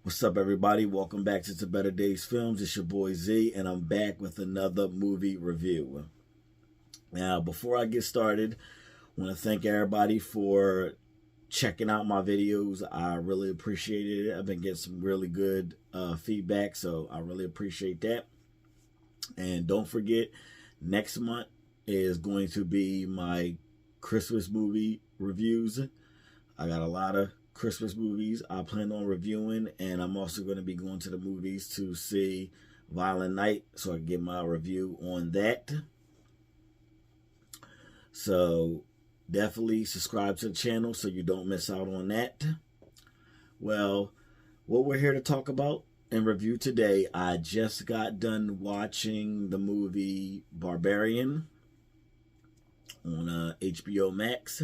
What's up, everybody? Welcome back to the Better Days Films. It's your boy Z, and I'm back with another movie review. Now, before I get started, I want to thank everybody for checking out my videos. I really appreciate it. I've been getting some really good feedback, so I really appreciate that. And don't forget, next month is going to be my Christmas movie reviews. I got a lot of Christmas movies I plan on reviewing, and I'm also going to be going to the movies to see Violent Night, so I can get my review on that. So definitely subscribe to the channel so you don't miss out on that. Well, what we're here to talk about and review today, I just got done watching the movie Barbarian on HBO Max,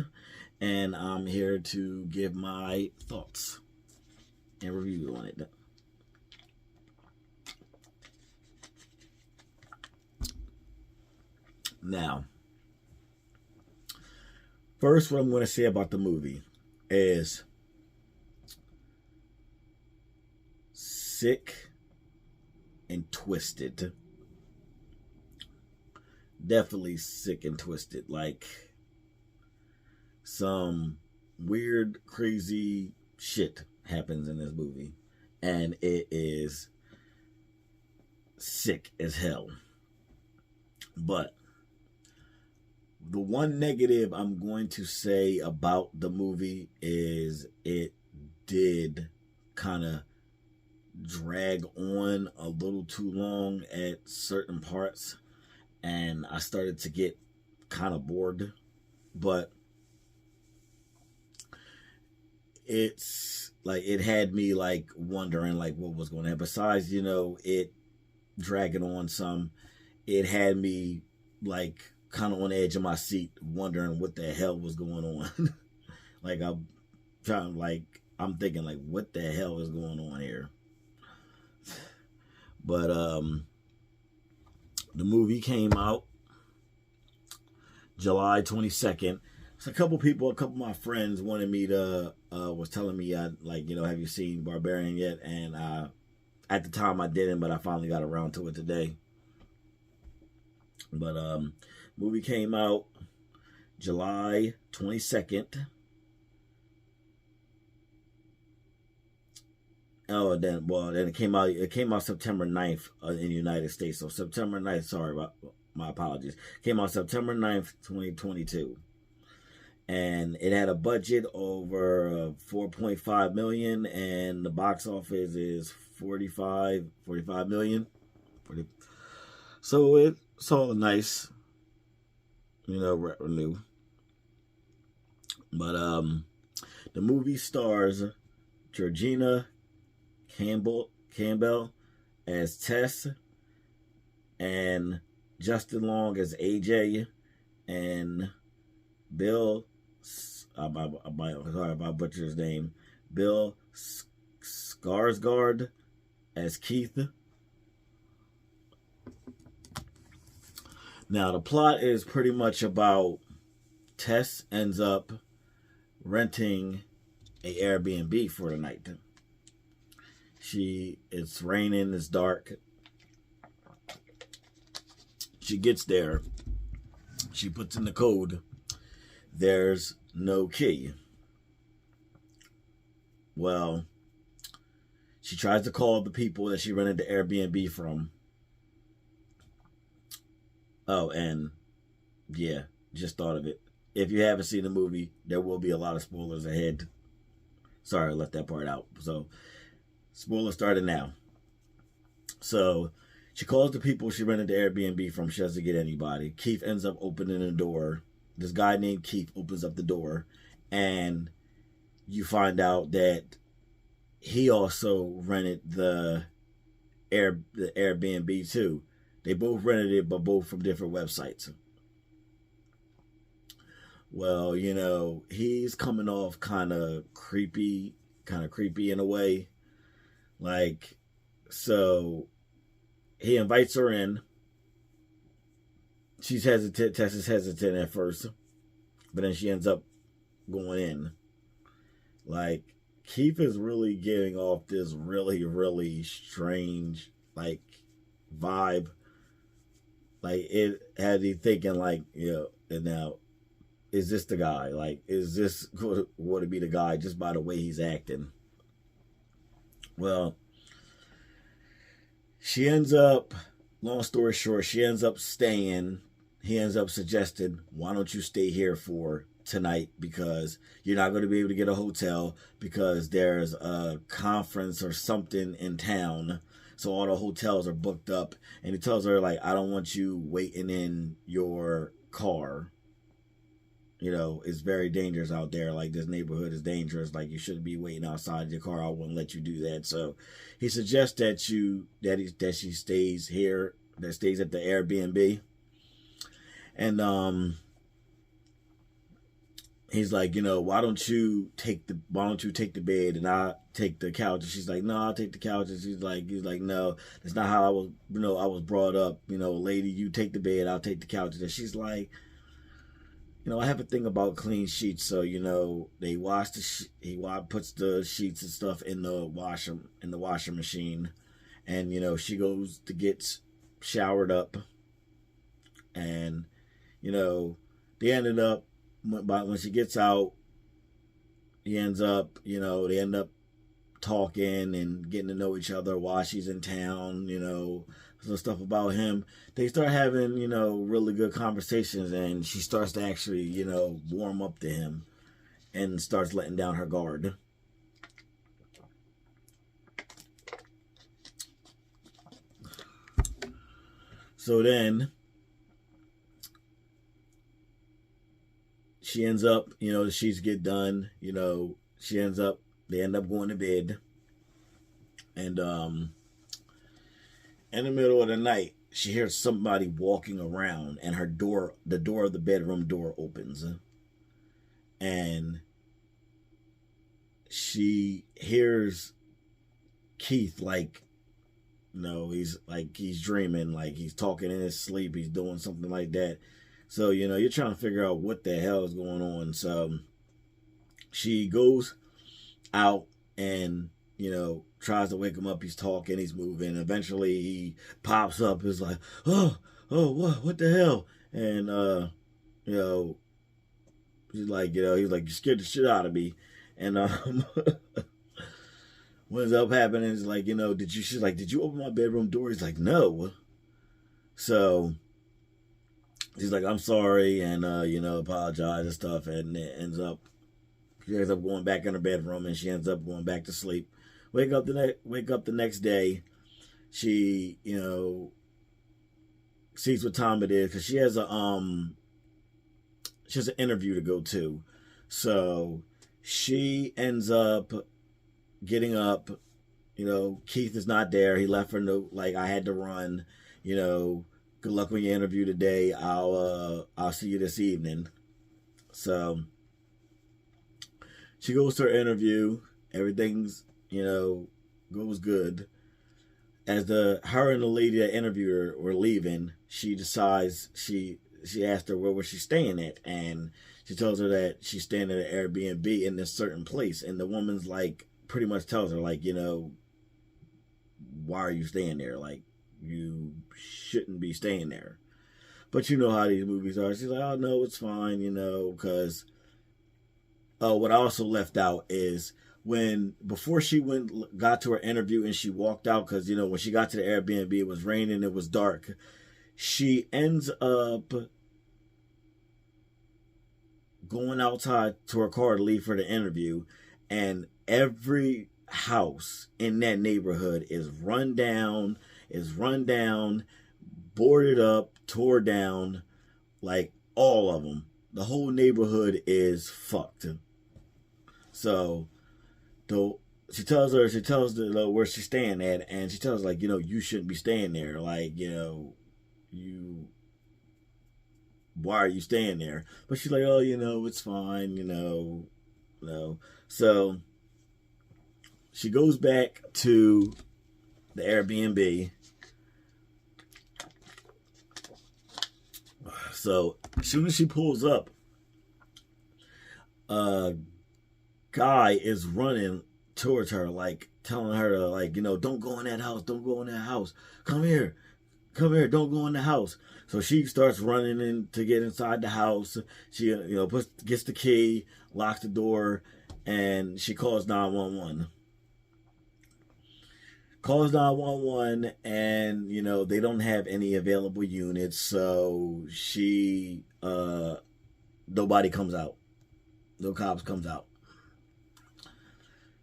and I'm here to give my thoughts and review on it. Now, first, what I'm going to say about the movie is sick and twisted. Definitely sick and twisted. Like, some weird, crazy shit happens in this movie, and it is sick as hell. But the one negative I'm going to say about the movie is it did kind of drag on a little too long at certain parts, and I started to get kind of bored. But it's like, it had me like wondering like what was going on. Besides, it dragging on some, it had me like kind of on the edge of my seat wondering what the hell was going on. Like, I'm thinking like, what the hell is going on here? But the movie came out July 22nd. So a couple of my friends wanted me to, was telling me, have you seen Barbarian yet? And at the time I didn't, but I finally got around to it today. But movie came out July 22nd. Oh, then it came out. It came out September 9th in the United States. So September 9th. Sorry about my apologies. Came out September 9th, 2022. And it had a budget over 4.5 million, and the box office is 45 million. So it's all nice, revenue. But the movie stars Georgina Campbell as Tess, and Justin Long as AJ, and Bill, sorry if I butcher his name, Bill Skarsgård as Keith. Now, the plot is pretty much about Tess ends up renting a Airbnb for the night. It's raining, it's dark. She gets there. She puts in the code. There's no key. Well, she tries to call the people that she rented the Airbnb from. Oh, and yeah, just thought of it. If you haven't seen the movie, there will be a lot of spoilers ahead. Sorry, I left that part out. So, spoilers starting now. So, she calls the people she rented the Airbnb from. She doesn't get anybody. Keith ends up opening the door. This guy named Keith opens up the door, and you find out that he also rented the Airbnb too. They both rented it, but both from different websites. Well, he's coming off kind of creepy in a way. Like, so he invites her in. She's hesitant. Tess is hesitant at first, but then she ends up going in. Like, Keith is really giving off this really, really strange, like, vibe. Like, it had you thinking, like, and now, is this the guy? Like, is this going to be the guy just by the way he's acting? Well, she ends up, long story short, she ends up staying. He ends up suggesting, why don't you stay here for tonight, because you're not going to be able to get a hotel because there's a conference or something in town, so all the hotels are booked up. And he tells her, like, I don't want you waiting in your car. It's very dangerous out there. Like, this neighborhood is dangerous. Like, you shouldn't be waiting outside your car. I wouldn't let you do that. So he suggests that she stays here, that stays at the Airbnb. And he's like, why don't you take the bed and I take the couch? And she's like, no, I'll take the couch. And he's like, no, that's not how I was brought up. Lady, you take the bed, I'll take the couch. And she's like, I have a thing about clean sheets. So, they wash he puts the sheets and stuff in the washer machine. And, she goes to get showered up. And, they ended up, when she gets out, they end up talking and getting to know each other while she's in town, some stuff about him. They start having, really good conversations, and she starts to actually, warm up to him and starts letting down her guard. So then she ends up, the sheets get done, they end up going to bed. And in the middle of the night, she hears somebody walking around, and the door of the bedroom door opens. And she hears Keith, like, he's dreaming, like he's talking in his sleep, he's doing something like that. So, you're trying to figure out what the hell is going on. So she goes out and, tries to wake him up. He's talking, he's moving. Eventually he pops up, is like, oh, what the hell? And, he's like, you scared the shit out of me. And, what ends up happening is like, she's like, did you open my bedroom door? He's like, no. So she's like, I'm sorry, and apologize and stuff, and she ends up going back in her bedroom, and she ends up going back to sleep. Wake up the next day. She, sees what time it is, because she has an interview to go to. So she ends up getting up. Keith is not there. He left her a note like, I had to run. Good luck on your interview today. I'll see you this evening. So she goes to her interview. Everything's, goes good. As her and the lady that interviewed her were leaving, she decides, she asked her where was she staying at, and she tells her that she's staying at an Airbnb in this certain place. And the woman's like, pretty much tells her, like, why are you staying there? Like, you shouldn't be staying there. But you know how these movies are. She's like, oh, no, it's fine, because what I also left out is before she got to her interview and she walked out, because, when she got to the Airbnb, it was raining, it was dark. She ends up going outside to her car to leave for the interview, and every house in that neighborhood is run down, boarded up, tore down, like all of them. The whole neighborhood is fucked. So she tells the where she's staying at, and she tells her, like, you shouldn't be staying there. Like, why are you staying there? But she's like, oh, it's fine, no. So she goes back to the Airbnb. So as soon as she pulls up, a guy is running towards her, like telling her to, like, don't go in that house, don't go in that house. Come here, don't go in the house. So she starts running in to get inside the house. She, gets the key, locks the door, and she calls 911. Calls 911, and they don't have any available units, so nobody comes out. No cops comes out.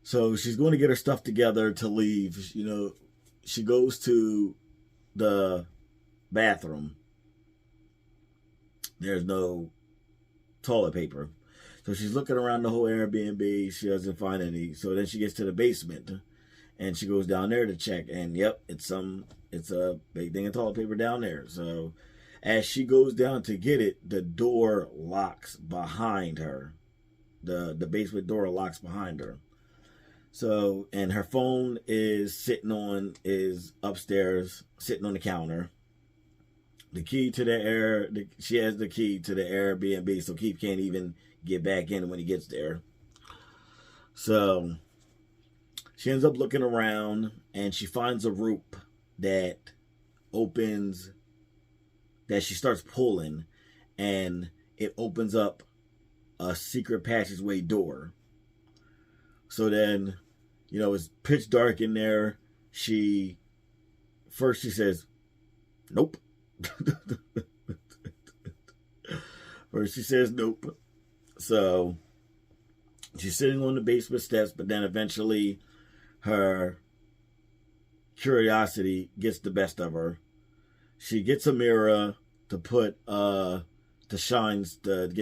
So she's going to get her stuff together to leave. She goes to the bathroom. There's no toilet paper. So she's looking around the whole Airbnb. She doesn't find any. So then she gets to the basement, and she goes down there to check. And yep, it's a big thing of toilet paper down there. So as she goes down to get it, the door locks behind her. The basement door locks behind her. So, and her phone is upstairs, sitting on the counter. The key to she has the key to the Airbnb, so Keith can't even get back in when he gets there. So she ends up looking around, and she finds a rope that opens, that she starts pulling, and it opens up a secret passageway door. So then, it's pitch dark in there. First she says, nope. First she says nope. So she's sitting on the basement steps, but then eventually her curiosity gets the best of her. She gets a mirror to get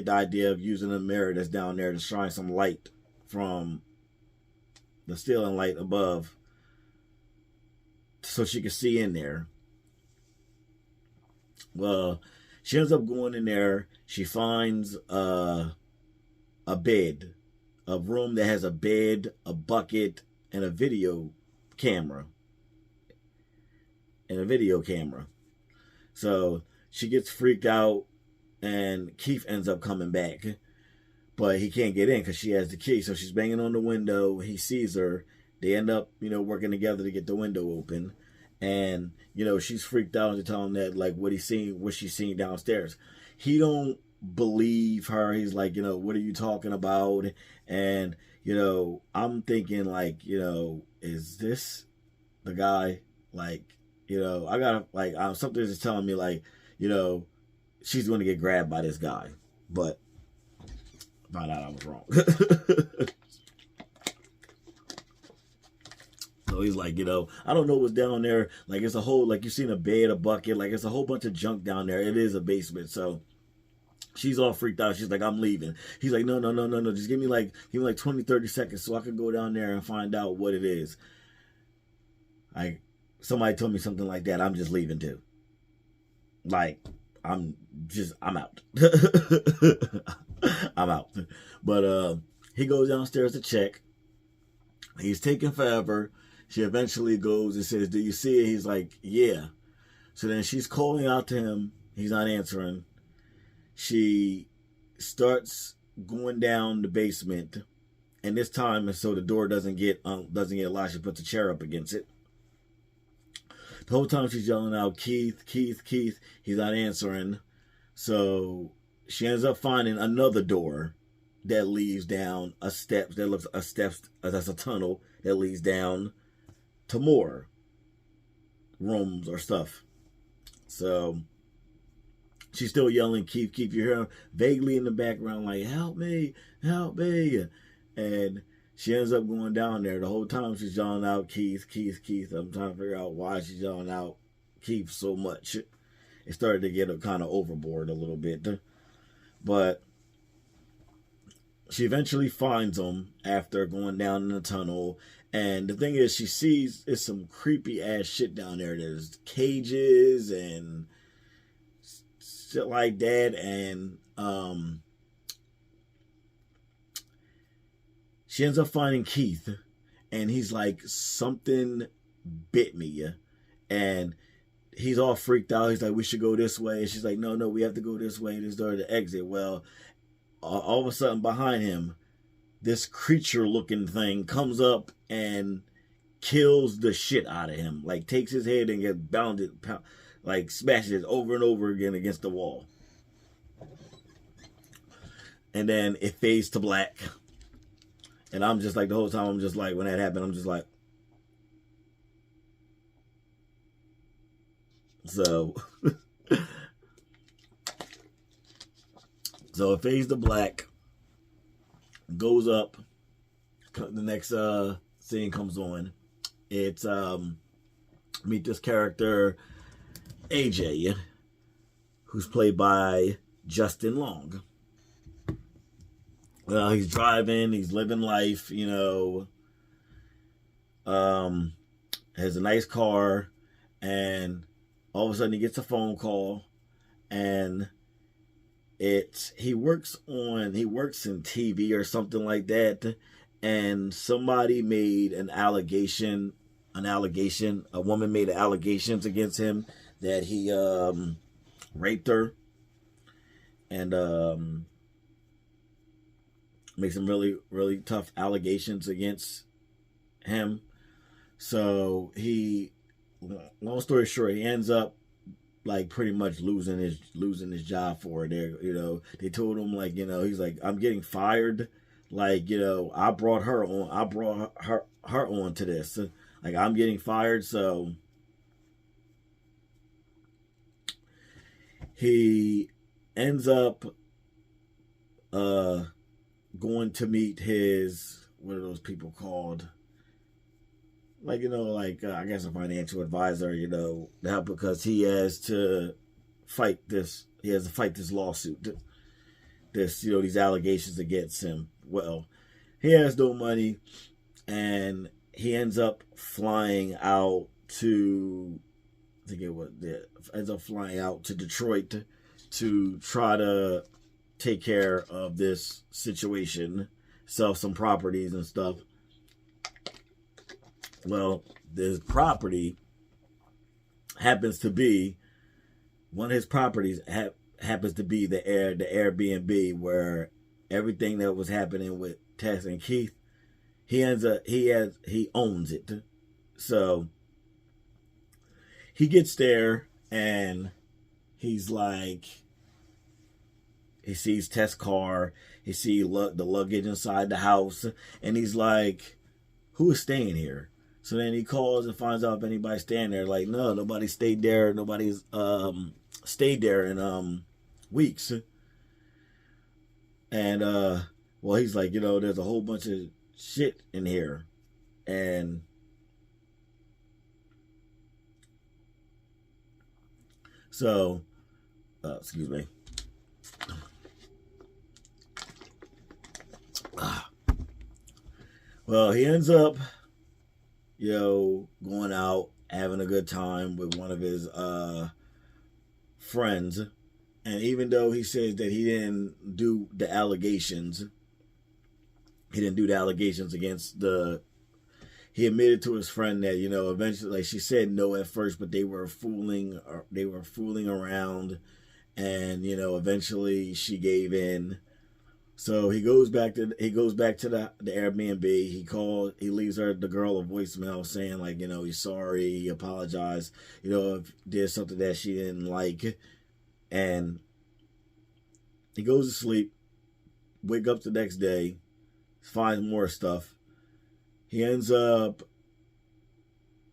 the idea of using a mirror that's down there to shine some light from the ceiling light above, so she can see in there. Well, she ends up going in there. She finds a bed, a room that has a bed, a bucket, and a video camera. So she gets freaked out, and Keith ends up coming back. But he can't get in because she has the key. So she's banging on the window. He sees her. They end up, working together to get the window open. And, she's freaked out and tell him that, like, what she's seeing downstairs. He don't believe her. He's like, what are you talking about? And, I'm thinking, like, is this the guy? Like, I gotta, like, something is telling me, like, she's going to get grabbed by this guy. But found out I was wrong. So he's like, I don't know what's down there. Like, it's a whole, like, you've seen a bed, a bucket. Like, it's a whole bunch of junk down there. It is a basement. So she's all freaked out. She's like, I'm leaving. He's like, no. Just give me like 20, 30 seconds so I can go down there and find out what it is. Somebody told me something like that. I'm just leaving too. Like, I'm out. I'm out. But he goes downstairs to check. He's taking forever. She eventually goes and says, do you see it? He's like, yeah. So then she's calling out to him. He's not answering. She starts going down the basement, and this time, so the door doesn't get locked, she puts a chair up against it. The whole time she's yelling out, Keith. He's not answering. So she ends up finding another door that leads down a steps. That's a tunnel that leads down to more rooms or stuff. So she's still yelling, Keith. You hear her vaguely in the background, like, help me. And she ends up going down there. The whole time she's yelling out, Keith. I'm trying to figure out why she's yelling out Keith so much. It started to get kind of overboard a little bit. But she eventually finds him after going down in the tunnel. And the thing is, she sees it's some creepy ass shit down there. There's cages and shit like that. And she ends up finding Keith. And he's like, something bit me. And he's all freaked out. He's like, we should go this way. And she's like, no, we have to go this way. This door to exit. Well, all of a sudden behind him, this creature looking thing comes up and kills the shit out of him. Like takes his head and gets bounded, like smashes it over and over again against the wall. And then it fades to black. And I'm just like, the whole time, I'm just like, when that happened, I'm just like, so, so it fades to black, goes up, the next scene comes on. It's, meet this character, AJ, who's played by Justin Long. He's driving, he's living life, you know, has a nice car, and all of a sudden he gets a phone call, and he works in TV or something like that, and somebody made a woman made allegations against him that he raped her, and make some really, really tough allegations against him. So long story short, he ends up like pretty much losing his job for it. You know, they told him, like, you know, he's like, I'm getting fired. Like, you know, I brought her on to this. Like, I'm getting fired. So he ends up going to meet his, what are those people called? Like, you know, like, I guess a financial advisor, you know, now because he has to fight this lawsuit, you know, these allegations against him. Well, he has no money, and he ends up flying out to, Detroit to try to take care of this situation, sell some properties and stuff. Well, this property happens to be, one of his properties happens to be the Airbnb, where everything that was happening with Tess and Keith, he owns it. So he gets there, and he's like, he sees Tess' car, he sees the luggage inside the house, and he's like, who is staying here? So then he calls and finds out if anybody's staying there. Like, no, nobody stayed there. Nobody's stayed there in weeks. And well, he's like, you know, there's a whole bunch of shit in here, and so excuse me. Well, he ends up, you know, going out, having a good time with one of his friends. And even though he says that he didn't do the allegations against he admitted to his friend that, you know, eventually, like, she said no at first, but they were fooling around, and, you know, eventually she gave in. So he goes back to the Airbnb. He leaves the girl a voicemail saying, like, you know, he's sorry, he apologized, you know, if there's something that she didn't like. And he goes to sleep, wake up the next day, finds more stuff. He ends up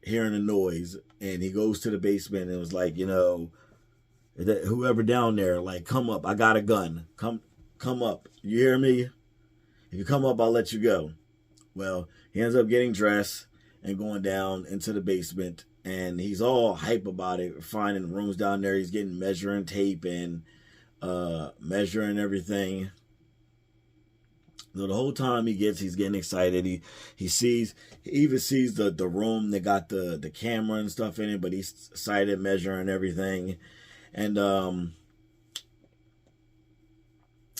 hearing a noise, and he goes to the basement and was like, you know, whoever down there, like, come up, I got a gun, come up. You hear me? If you come up, I'll let you go. Well, he ends up getting dressed and going down into the basement, and he's all hype about it, finding rooms down there. He's getting measuring tape and measuring everything. So the whole time he's getting excited. He even sees the room that got the camera and stuff in it, but he's excited, measuring everything. And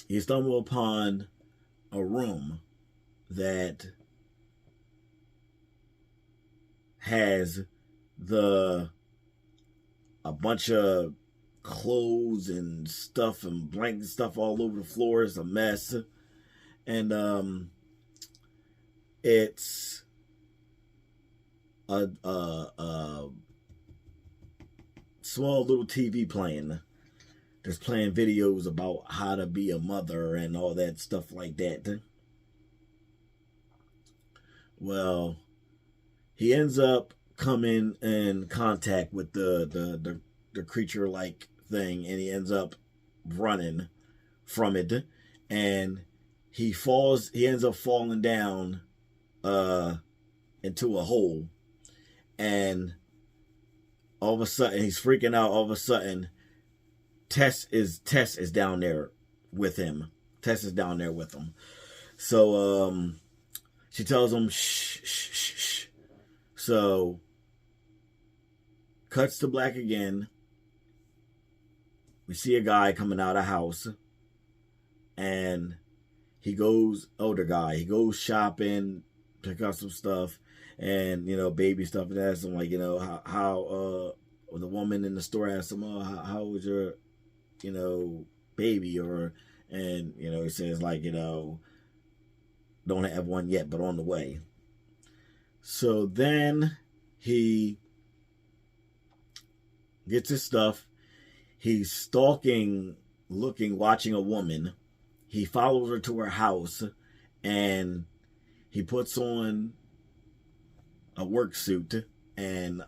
he stumbled upon a room that has a bunch of clothes and stuff and blanket stuff all over the floor. It's a mess. And it's a small little TV playing. There's playing videos about how to be a mother and all that stuff like that. Well, he ends up coming in contact with the creature like thing, and he ends up running from it, and he ends up falling down into a hole, and all of a sudden he's freaking out. All of a sudden Tess is down there with him. Tess is down there with him. So she tells him shh shh shh shh. So cuts to black again. We see a guy coming out of the house, and he goes, older guy, he goes shopping, pick up some stuff, and, you know, baby stuff, and asks him, like, you know, how the woman in the store asks him, oh, how was your, you know, baby, and, you know, he says, like, you know, don't have one yet, but on the way. So then he gets his stuff. He's stalking, watching a woman. He follows her to her house, and he puts on a work suit and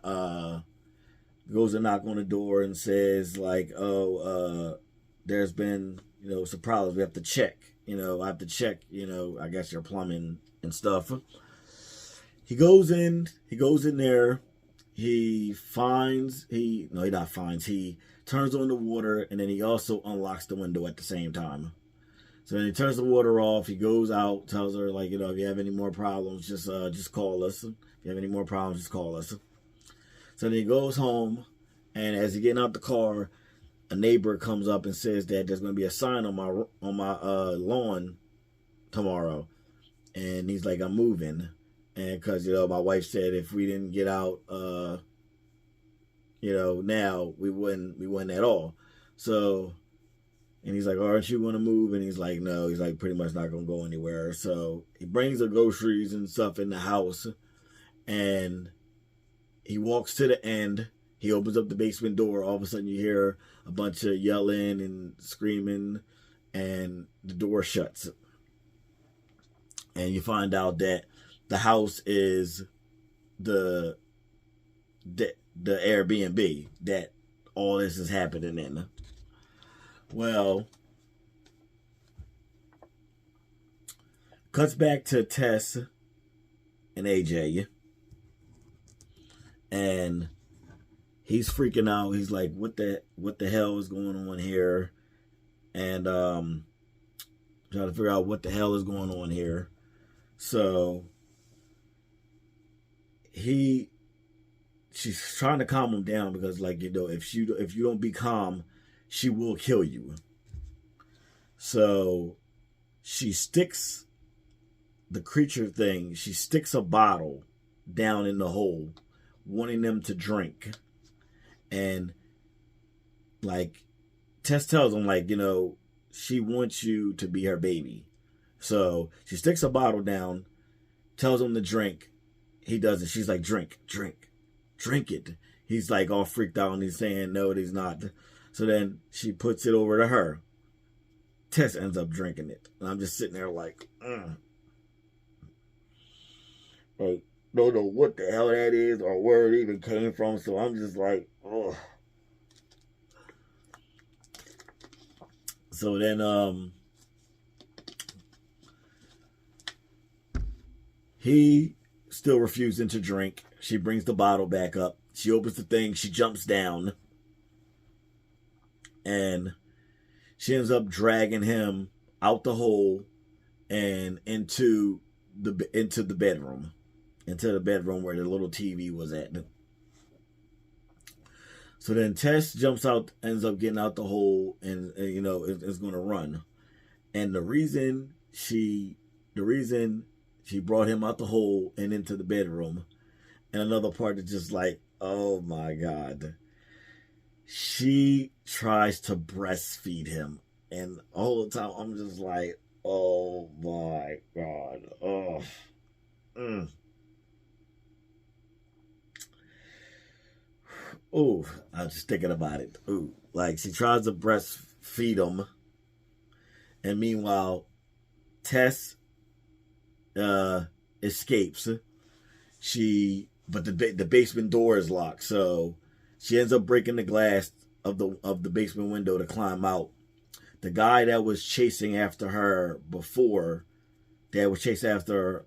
goes to knock on the door and says, like, oh, there's been, you know, some problems. We have to check. You know, I have to check, you know, I guess your plumbing and stuff. He goes in there. He turns on the water, and then he also unlocks the window at the same time. So then he turns the water off. He goes out, tells her, like, you know, if you have any more problems, just call us. If you have any more problems, just call us. So then he goes home, and as he's getting out the car, a neighbor comes up and says that there's going to be a sign on my lawn tomorrow, and he's like, I'm moving, and because, you know, my wife said if we didn't get out, you know, now we wouldn't at all. So, and he's like, aren't you going to move? And he's like, no. He's like, pretty much not going to go anywhere. So he brings the groceries and stuff in the house, and he walks to the end. He opens up the basement door. All of a sudden you hear a bunch of yelling and screaming, and the door shuts. And you find out that the house is the Airbnb that all this is happening in. Well, cuts back to Tess and AJ, and he's freaking out. He's like, what the hell is going on here? And trying to figure out what the hell is going on here. So she's trying to calm him down, because, like, you know, if you don't be calm, she will kill you. So she sticks the creature thing. She sticks a bottle down in the hole, wanting them to drink. And, like, Tess tells him, like, you know, she wants you to be her baby. So she sticks a bottle down, tells him to drink. He doesn't. She's like, drink it. He's like all freaked out, and he's saying no, he's not. So then she puts it over to her. Tess ends up drinking it. And I'm just sitting there like, like, don't know what the hell that is or where it even came from. So I'm just like, oh. So then he still refusing to drink. She brings the bottle back up. She opens the thing. She jumps down. And she ends up dragging him out the hole and into the bedroom. Into the bedroom where the little TV was at. So then Tess jumps out, ends up getting out the hole, and you know, is going to run. And the reason she brought him out the hole and into the bedroom, and another part is just like, oh my God. She tries to breastfeed him, and all the time I'm just like, oh my God. Oh. Mm. Ooh, I was just thinking about it. Ooh, like she tries to breastfeed him, and meanwhile, Tess escapes. But the basement door is locked, so she ends up breaking the glass of the basement window to climb out. The guy that was chasing after her before, that was chasing after her,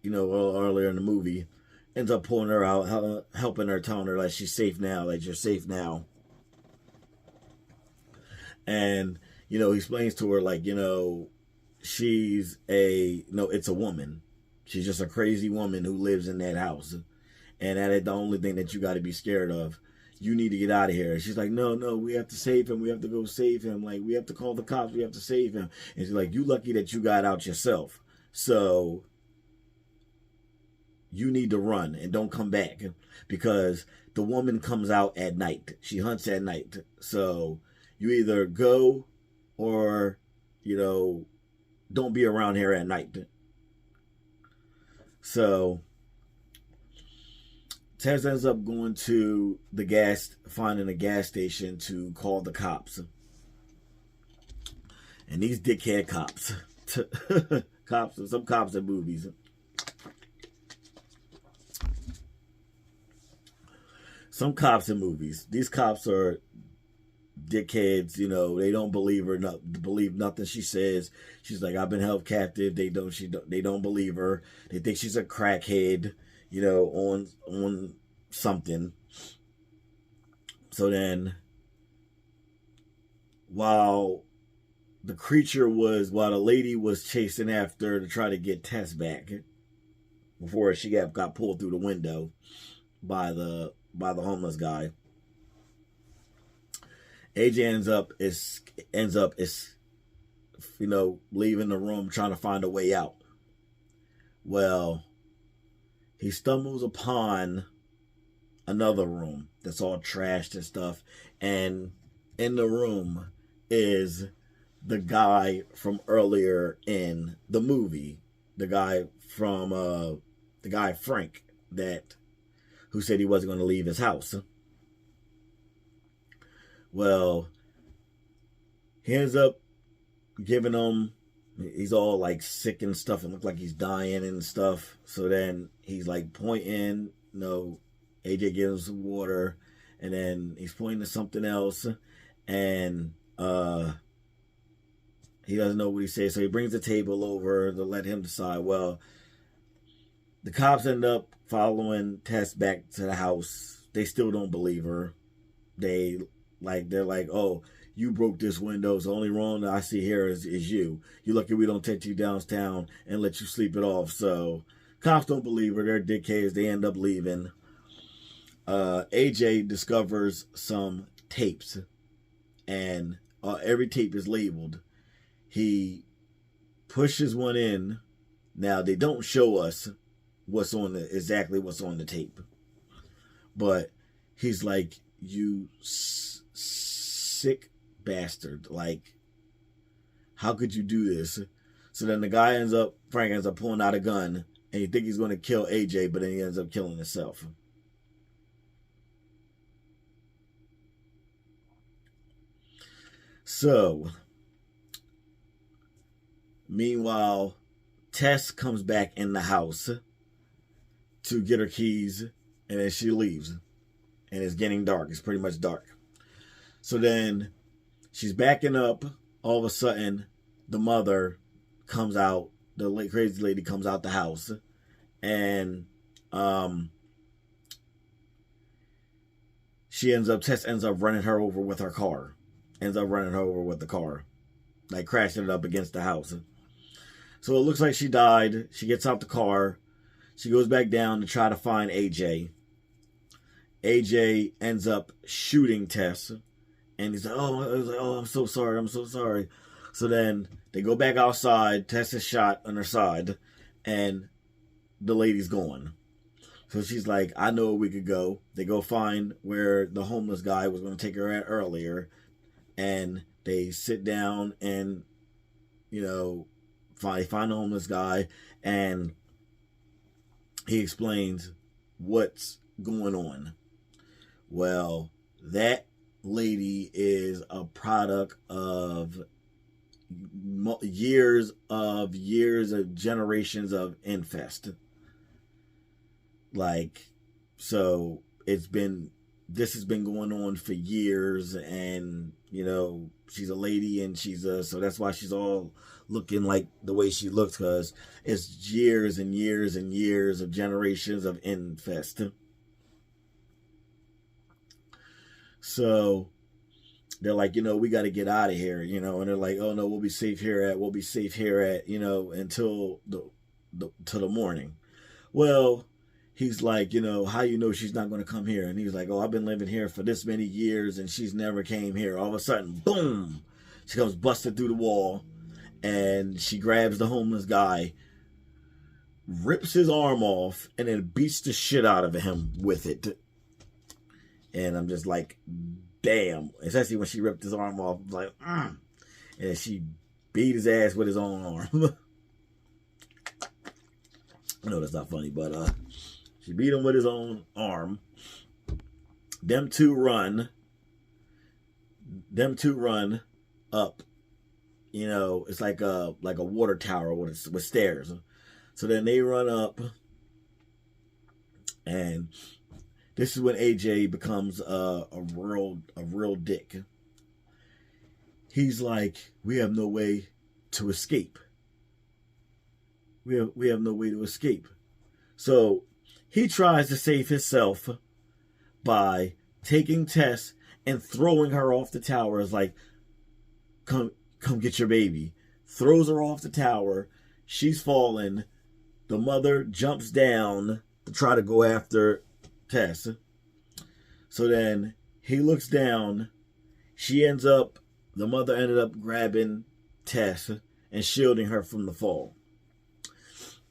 earlier in the movie, ends up pulling her out, helping her, telling her like she's safe now, like you're safe now. And he explains to her like she's it's a woman. She's just a crazy woman who lives in that house, and that is the only thing that you got to be scared of. You need to get out of here. And she's like, no, we have to save him. We have to go save him. Like, we have to call the cops. We have to save him. And she's like, you lucky that you got out yourself. So you need to run and don't come back, because the woman comes out at night. She hunts at night. So you either go or, don't be around here at night. So Tess ends up going to finding a gas station to call the cops. And these dickhead cops, some cops in movies. Some cops in movies. These cops are dickheads. They don't believe nothing she says. She's like, I've been held captive. They don't believe her. They think she's a crackhead. On something. So then, while the lady was chasing after to try to get Tess back before she got pulled through the window by the homeless guy, AJ ends up leaving the room trying to find a way out. Well, he stumbles upon another room that's all trashed and stuff, and in the room is the guy from earlier in the movie, the guy Frank, who said he wasn't going to leave his house. Well, he ends up giving him, he's all like sick and stuff and look like he's dying and stuff. So then he's like pointing, AJ gives him some water, and then he's pointing to something else, and he doesn't know what he says. So he brings the table over to let him decide. Well, the cops end up following Tess back to the house. They still don't believe her. They're like, oh, you broke this window. So the only wrong that I see here is you. You're lucky we don't take you downtown and let you sleep it off. So cops don't believe her. They're dickheads. They end up leaving. AJ discovers some tapes, and every tape is labeled. He pushes one in. Now they don't show us exactly what's on the tape, but he's like, you sick bastard, like, how could you do this? So then Frank ends up pulling out a gun, and you think he's going to kill AJ, but then he ends up killing himself. So meanwhile, Tess comes back in the house to get her keys, and then she leaves, and it's getting dark. It's pretty much dark. So then she's backing up. All of a sudden, the mother comes out. The crazy lady comes out the house, and Tess ends up running her over with her car. Like crashing it up against the house. So it looks like she died. She gets out the car. She goes back down to try to find AJ. AJ ends up shooting Tess. And he's like, oh, I'm so sorry. So then they go back outside. Tess is shot on her side. And the lady's gone. So she's like, I know where we could go. They go find where the homeless guy was going to take her at earlier. And they sit down and, find the homeless guy. And he explains what's going on. Well, that lady is a product of years of generations of infest. Like, so this has been going on for years, and she's a lady, and so that's why she's all looking like the way she looks, because it's years and years and years of generations of infest. So they're like, we got to get out of here, and they're like, oh no, we'll be safe here at until till the morning. Well, he's like, how she's not going to come here? And he was like, oh, I've been living here for this many years, and she's never came here. All of a sudden, boom, she comes busted through the wall, and she grabs the homeless guy, rips his arm off, and then beats the shit out of him with it. And I'm just like, damn. Especially when she ripped his arm off, I'm like, and she beat his ass with his own arm. I know that's not funny, but she beat him with his own arm. Them two run up. It's like a water tower with stairs. So then they run up, and this is when AJ becomes a real dick. He's like, we have no way to escape. We have no way to escape. So he tries to save himself by taking Tess and throwing her off the tower. It's like, come get your baby. Throws her off the tower. She's fallen. The mother jumps down to try to go after Tess. So then he looks down. The mother ended up grabbing Tess and shielding her from the fall.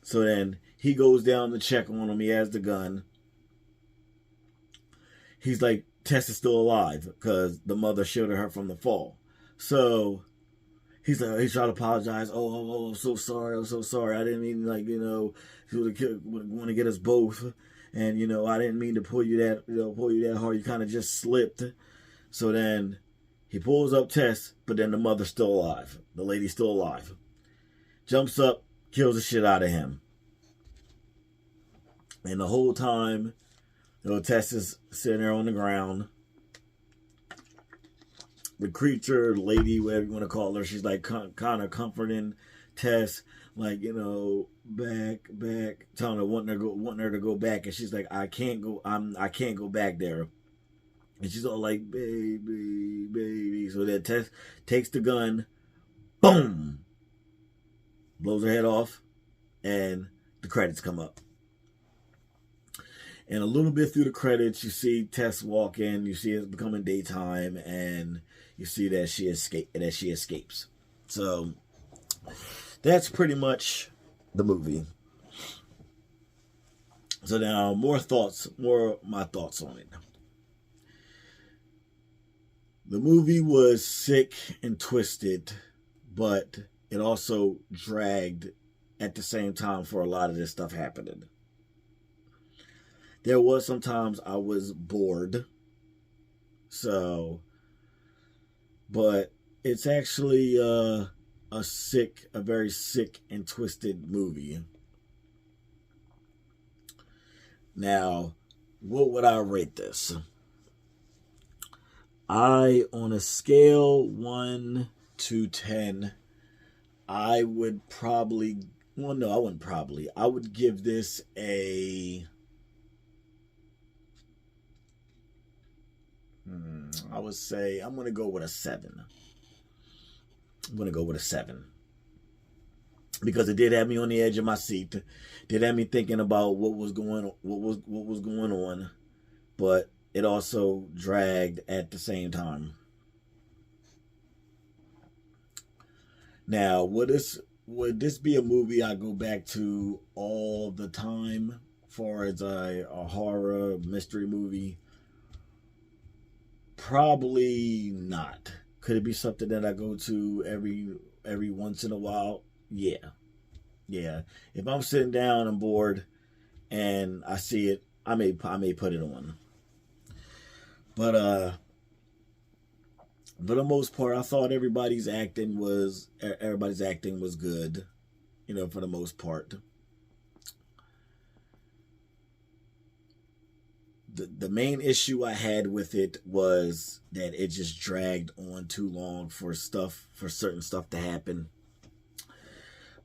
So then he goes down to check on him. He has the gun. He's like, Tess is still alive because the mother shielded her from the fall. So he's trying to apologize. Oh, I'm so sorry. I didn't mean, she would want to get us both. And, I didn't mean to pull you that hard. You kind of just slipped. So then he pulls up Tess, but then the mother's still alive. The lady's still alive. Jumps up, kills the shit out of him. And the whole time, Tess is sitting there on the ground. The creature, lady, whatever you want to call her, she's like kind of comforting Tess, like, back, telling her, wanting her to go back, and she's like, I can't go back there. And she's all like, baby. So then Tess takes the gun, boom, blows her head off, and the credits come up. And a little bit through the credits, you see Tess walk in. You see it's becoming daytime, and you see that she escapes. So that's pretty much the movie. So now more of my thoughts on it. The movie was sick and twisted, but it also dragged at the same time for a lot of this stuff happening. There was sometimes I was bored. But it's actually a very sick and twisted movie. Now, what would I rate this? On a scale 1 to 10, I would give this I would say I'm going to go with a 7. Because it did have me on the edge of my seat. Did have me thinking about what was going on, but it also dragged at the same time. Now, would this be a movie I go back to all the time, as far as a horror mystery movie? Probably not. Could it be something that I go to every once in a while? Yeah. If I'm sitting down and bored and I see it, I may put it on. But for the most part, I thought everybody's acting was good, you know, for the most part. The main issue I had with it was that it just dragged on too long for certain stuff to happen.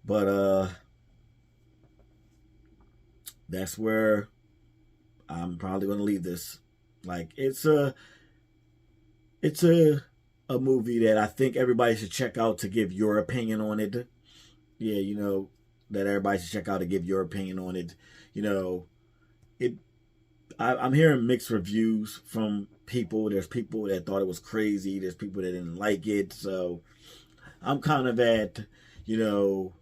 But that's where I'm probably going to leave this. Like, it's a movie that I think everybody should check out to give your opinion on it. Yeah, you know, that everybody should check out to give your opinion on it. You know, I'm hearing mixed reviews from people. There's people that thought it was crazy. There's people that didn't like it. So I'm kind of at, you know,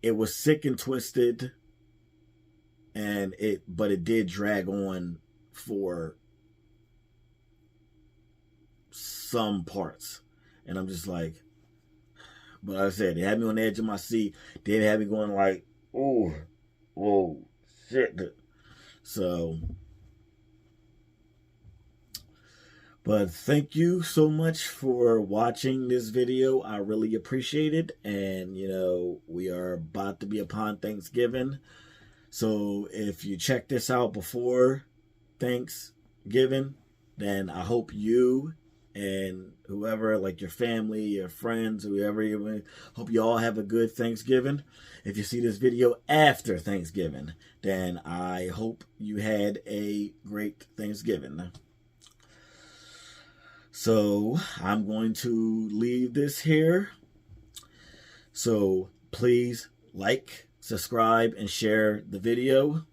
it was sick and twisted, but it did drag on for some parts, and I'm just like, but like I said, it had me on the edge of my seat. Then it had me going like, oh, whoa, shit. So, but thank you so much for watching this video. I really appreciate it. And, you know, we are about to be upon Thanksgiving. So if you check this out before Thanksgiving, then I hope you and whoever, like your family, your friends, whoever, hope you all have a good Thanksgiving. If you see this video after Thanksgiving, then I hope you had a great Thanksgiving. So I'm going to leave this here. So please like, subscribe, and share the video.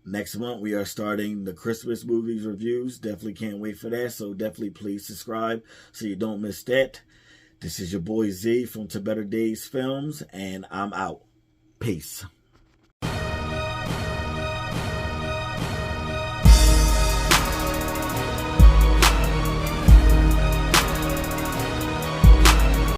Next month, we are starting the Christmas movies reviews. Definitely can't wait for that. So definitely please subscribe so you don't miss that. This is your boy Z from To Better Days Films, and I'm out. Peace.